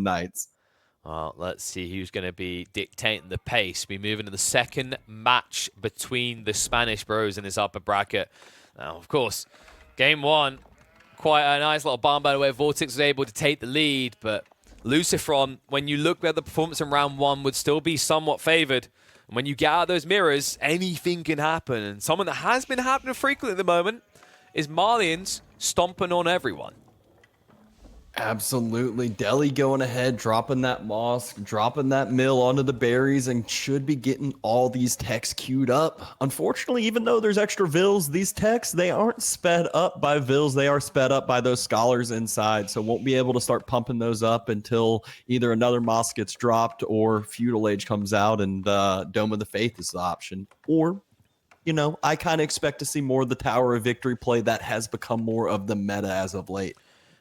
Knights. Well, let's see who's going to be dictating the pace. We move into the second match between the Spanish bros in this upper bracket. Now, of course, game one, quite a nice little bomb by the way. VortiX was able to take the lead, but LucifroN, when you look at the performance in round one, would still be somewhat favored. And when you get out those mirrors, anything can happen. And something that has been happening frequently at the moment is Malians stomping on everyone. Absolutely. Deli going ahead, dropping that mosque, dropping that mill onto the berries, and should be getting all these techs queued up. Unfortunately, even though there's extra vills, these techs, they aren't sped up by vills. They are sped up by those scholars inside, so won't be able to start pumping those up until either another mosque gets dropped or Feudal Age comes out and Dome of the Faith is the option. Or, you know, I kind of expect to see more of the Tower of Victory play that has become more of the meta as of late.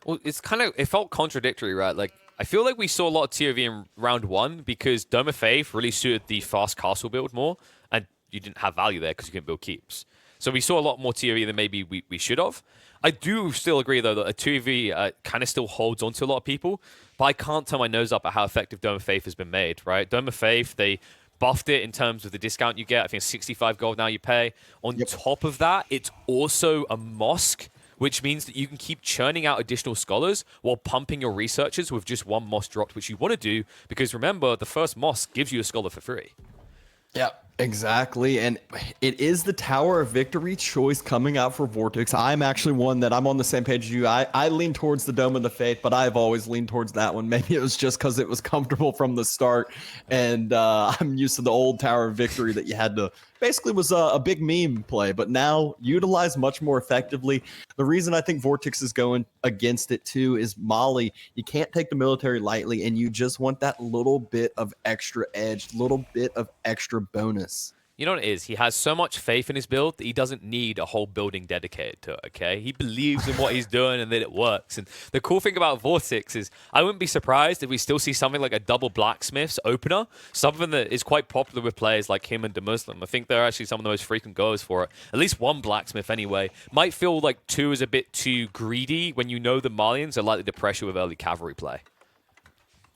Well, it felt contradictory, right? Like, I feel like we saw a lot of TOV in round one because Dome of Faith really suited the fast castle build more, and you didn't have value there because you couldn't build keeps. So we saw a lot more TOV than maybe we should have. I do still agree, though, that a TOV kind of still holds on to a lot of people, but I can't turn my nose up at how effective Dome of Faith has been made, right? Dome of Faith, they buffed it in terms of the discount you get. I think it's 65 gold now you pay. On top of that, it's also a mosque, which means that you can keep churning out additional scholars while pumping your researchers with just one mosque dropped, which you want to do, because remember, the first mosque gives you a scholar for free. Yeah, exactly. And it is the Tower of Victory choice coming out for VortiX. I'm actually one that I'm on the same page as you. I lean towards the Dome of the Faith, but I've always leaned towards that one. Maybe it was just because it was comfortable from the start. And I'm used to the old Tower of Victory that you had to basically was a big meme play, but now utilized much more effectively. The reason I think VortiX is going against it too is Mali. You can't take the military lightly, and you just want that little bit of extra edge, little bit of extra bonus. You know what it is? He has so much faith in his build that he doesn't need a whole building dedicated to it, okay? He believes in what he's doing and that it works. And the cool thing about VortiX is I wouldn't be surprised if we still see something like a double blacksmith's opener, something that is quite popular with players like him and the Muslim. I think they're actually some of the most frequent goers for it. At least one blacksmith anyway. Might feel like two is a bit too greedy when you know the Malians are likely to pressure with early cavalry play.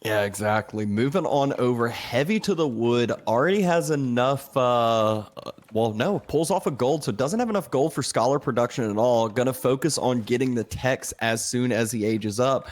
Yeah, exactly. Moving on over, Heavy to the Wood already has enough, well, no, pulls off a gold, so doesn't have enough gold for scholar production at all. Gonna focus on getting the techs as soon as he ages up.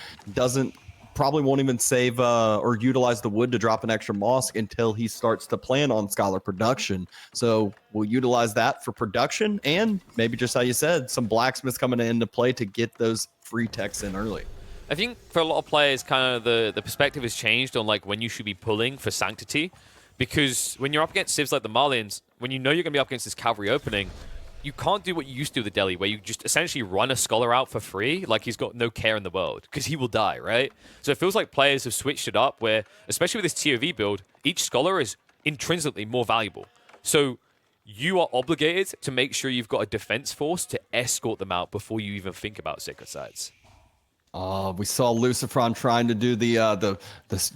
Probably won't even save or utilize the wood to drop an extra mosque until he starts to plan on scholar production. So we'll utilize that for production and maybe just how you said, some blacksmiths coming into play to get those free techs in early. I think for a lot of players, kind of the perspective has changed on like when you should be pulling for Sanctity, because when you're up against civs like the Malians, when you know you're going to be up against this cavalry opening, you can't do what you used to with the Deli, where you just essentially run a scholar out for free, like he's got no care in the world, because he will die, right? So it feels like players have switched it up, where, especially with this TOV build, each scholar is intrinsically more valuable. So you are obligated to make sure you've got a defense force to escort them out before you even think about sacred sites. We saw LucifroN trying to do the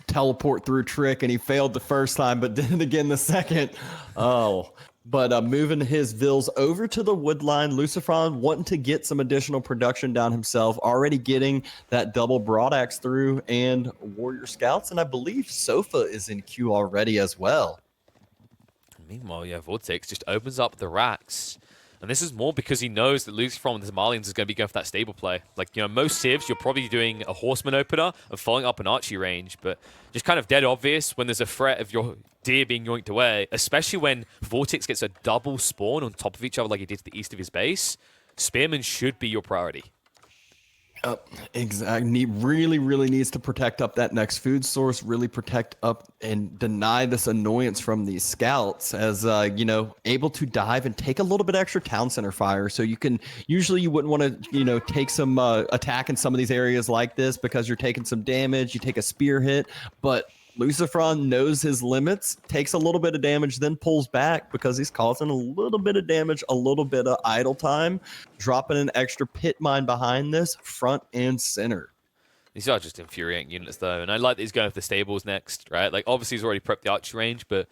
teleport through trick, and he failed the first time, but did it again the second. But moving his vills over to the wood line, LucifroN wanting to get some additional production down himself, already getting that double broadaxe through and warrior scouts, and I believe Sofa is in queue already as well. Meanwhile, yeah, VortiX just opens up the racks. And this is more because he knows that LucifroN and the Malians is going to be going for that stable play. Like, you know, most civs, you're probably doing a horseman opener and following up an archery range, but just kind of dead obvious when there's a threat of your deer being yoinked away, especially when VortiX gets a double spawn on top of each other like he did to the east of his base. Spearman should be your priority. Exactly. Really needs to protect up that next food source, really protect up and deny this annoyance from these scouts as, you know, able to dive and take a little bit extra town center fire. So you can, usually you wouldn't want to, you know, take some attack in some of these areas like this because you're taking some damage, you take a spear hit, but LucifroN knows his limits, takes a little bit of damage, then pulls back because he's causing a little bit of damage, a little bit of idle time, dropping an extra pit mine behind this, front and center. These are just infuriating units, though, and I like that he's going for the stables next, right? Like, obviously he's already prepped the archery range, but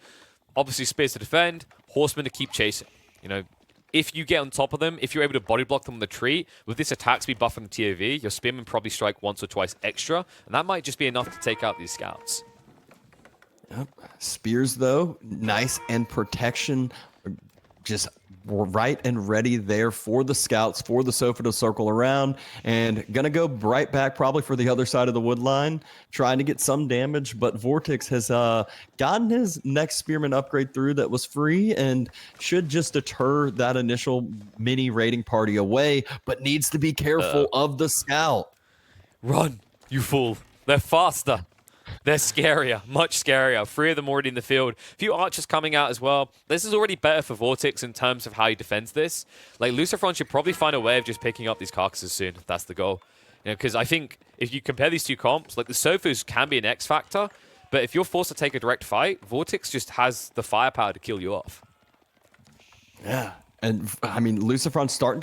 obviously spears to defend, horsemen to keep chasing. You know, if you get on top of them, if you're able to body block them on the tree, with this attack speed buff from the TOV, your spearmen probably strike once or twice extra, and that might just be enough to take out these scouts. Yep. Spears, though, nice and protection, just right and ready there for the scouts, for the Sofa to circle around, and gonna go right back probably for the other side of the wood line, trying to get some damage, but VortiX has gotten his next Spearman upgrade through that was free and should just deter that initial mini raiding party away, but needs to be careful of the scout. Run, you fool. They're faster. They're scarier, much scarier. 3 of them already in the field. A few archers coming out as well. This is already better for VortiX in terms of how he defends this. Like, LucifroN should probably find a way of just picking up these carcasses soon, if that's the goal. You know, because I think if you compare these two comps, like, the Sofas can be an X factor, but if you're forced to take a direct fight, VortiX just has the firepower to kill you off. Yeah, and I mean, LucifroN's trying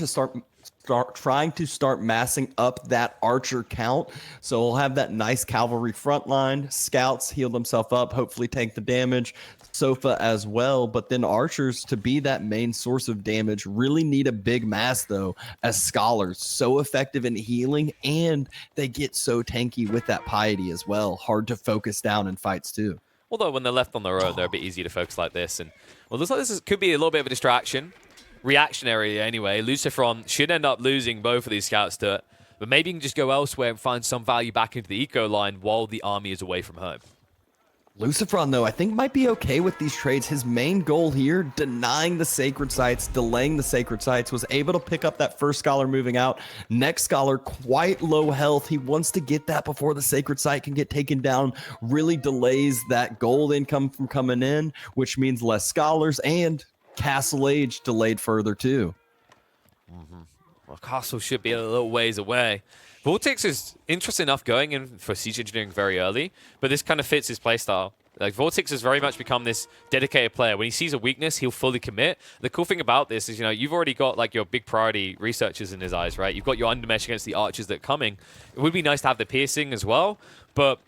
to start massing up that archer count, so we'll have that nice cavalry front line. Scouts heal themselves up, hopefully tank the damage. Sofa as well, but then archers, to be that main source of damage, really need a big mass though, as scholars, so effective in healing, and they get so tanky with that piety as well. Hard to focus down in fights too. Although when they're left on their own, they're a bit easy to focus like this. And well, looks like could be a little bit of a distraction. Reactionary anyway. LucifroN should end up losing both of these scouts to it, but maybe you can just go elsewhere and find some value back into the eco line while the army is away from home. LucifroN, though, I think might be okay with these trades. His main goal here, denying the sacred sites, delaying the sacred sites, was able to pick up that first scholar moving out. Next scholar, quite low health. He wants to get that before the sacred site can get taken down. Really delays that gold income from coming in, which means less scholars, and Castle Age delayed further too. Well, Castle should be a little ways away. VortiX is interesting enough going in for siege engineering very early, but this kind of fits his playstyle. Like, VortiX has very much become this dedicated player. When he sees a weakness, he'll fully commit. The cool thing about this is, you know, you've already got like your big priority researchers in his eyes, right? You've got your undermesh against the archers that are coming. It would be nice to have the piercing as well, but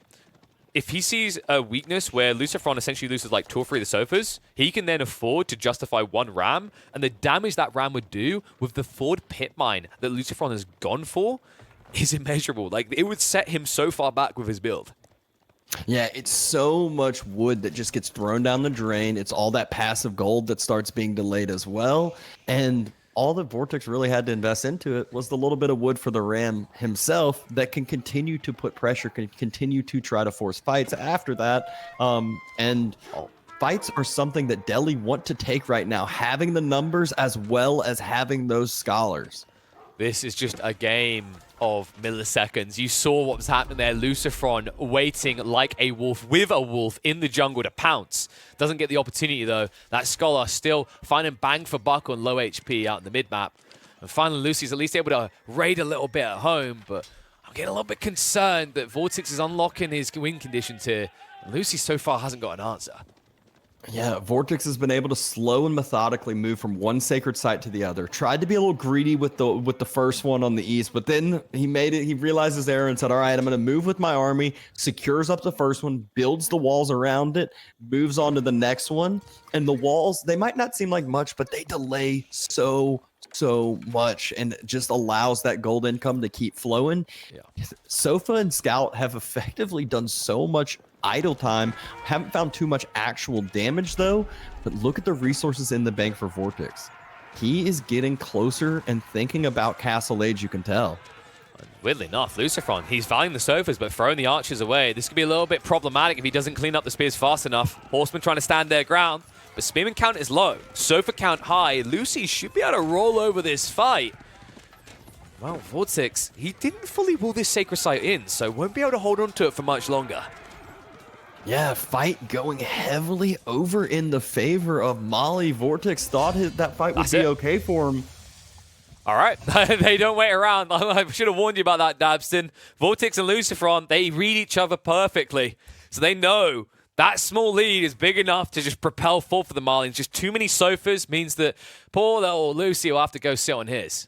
if he sees a weakness where LucifroN essentially loses like 2 or 3 of the Sofas, he can then afford to justify 1 ram, and the damage that ram would do with the forward pit mine that LucifroN has gone for is immeasurable. Like, it would set him so far back with his build. Yeah, it's so much wood that just gets thrown down the drain. It's all that passive gold that starts being delayed as well. And all that VortiX really had to invest into it was the little bit of wood for the ram himself that can continue to put pressure, can continue to try to force fights after that. Fights are something that Delhi want to take right now, having the numbers as well as having those scholars. This is just a game of milliseconds. You saw what was happening there. LucifroN waiting like a wolf with a wolf in the jungle to pounce. Doesn't get the opportunity though. That Scholar still finding bang for buck on low HP out in the mid-map. And finally Lucy's at least able to raid a little bit at home, but I'm getting a little bit concerned that VortiX is unlocking his win conditions here. And Lucy so far hasn't got an answer. Yeah, VortiX has been able to slow and methodically move from one sacred site to the other. Tried to be a little greedy with the first one on the east, but then he realized his error and said, all right, I'm going to move with my army, secures up the first one, builds the walls around it, moves on to the next one. And the walls, they might not seem like much, but they delay so much and just allows that gold income to keep flowing. Yeah. Sofa and Scout have effectively done so much idle time. Haven't found too much actual damage though, but look at the resources in the bank for VortiX. He is getting closer and thinking about Castle Age, you can tell. Weirdly enough, LucifroN, he's valuing the Sofas but throwing the archers away. This could be a little bit problematic if he doesn't clean up the spears fast enough. Horsemen trying to stand their ground, but spearman count is low. Sofa count high. Lucy should be able to roll over this fight. Well, VortiX, he didn't fully wall this sacred site in, so won't be able to hold on to it for much longer. Yeah, fight going heavily over in the favor of Molly. VortiX thought that fight would be okay for him. All right, they don't wait around. I should have warned you about that, Dabston. VortiX and LucifroN, they read each other perfectly. So they know that small lead is big enough to just propel forward for the Marlians. Just too many Sofas means that poor little Lucy will have to go sit on his.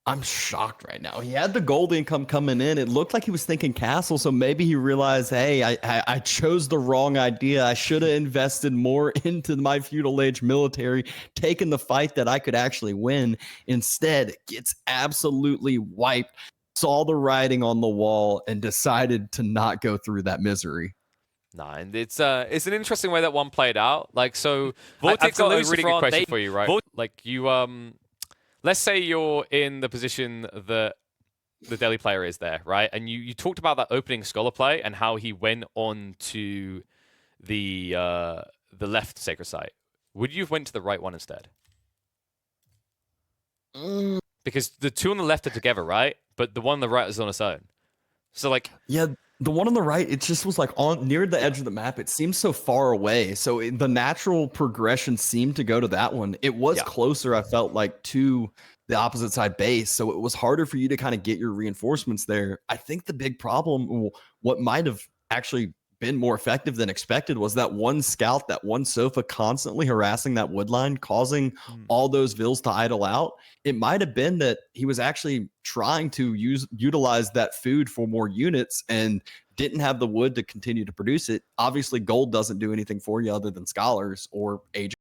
I'm shocked right now. He had the gold income coming in. It looked like he was thinking castle, so maybe he realized, hey, I chose the wrong idea. I should have invested more into my feudal age military, taken the fight that I could actually win. Instead, gets absolutely wiped, saw the writing on the wall, and decided to not go through that misery. Nah, and it's an interesting way that one played out. Like, so I've VortiX got and a really good LucifroN, question for you, right? Like, you let's say you're in the position that the Delhi player is there, right? And you talked about that opening Scholar play and how he went on to the left sacred site. Would you have went to the right one instead? Because the two on the left are together, right? But the one on the right is on its own. So, like, yeah, the one on the right, it just was like on near the edge of the map. It seems so far away. So the natural progression seemed to go to that one. It was closer, I felt like, to the opposite side base. So it was harder for you to kind of get your reinforcements there. I think the big problem, what might have actually been more effective than expected, was that one scout, that one sofa constantly harassing that wood line, causing all those vills to idle out. It might have been that he was actually trying to utilize that food for more units and didn't have the wood to continue to produce it. Obviously, gold doesn't do anything for you other than scholars or age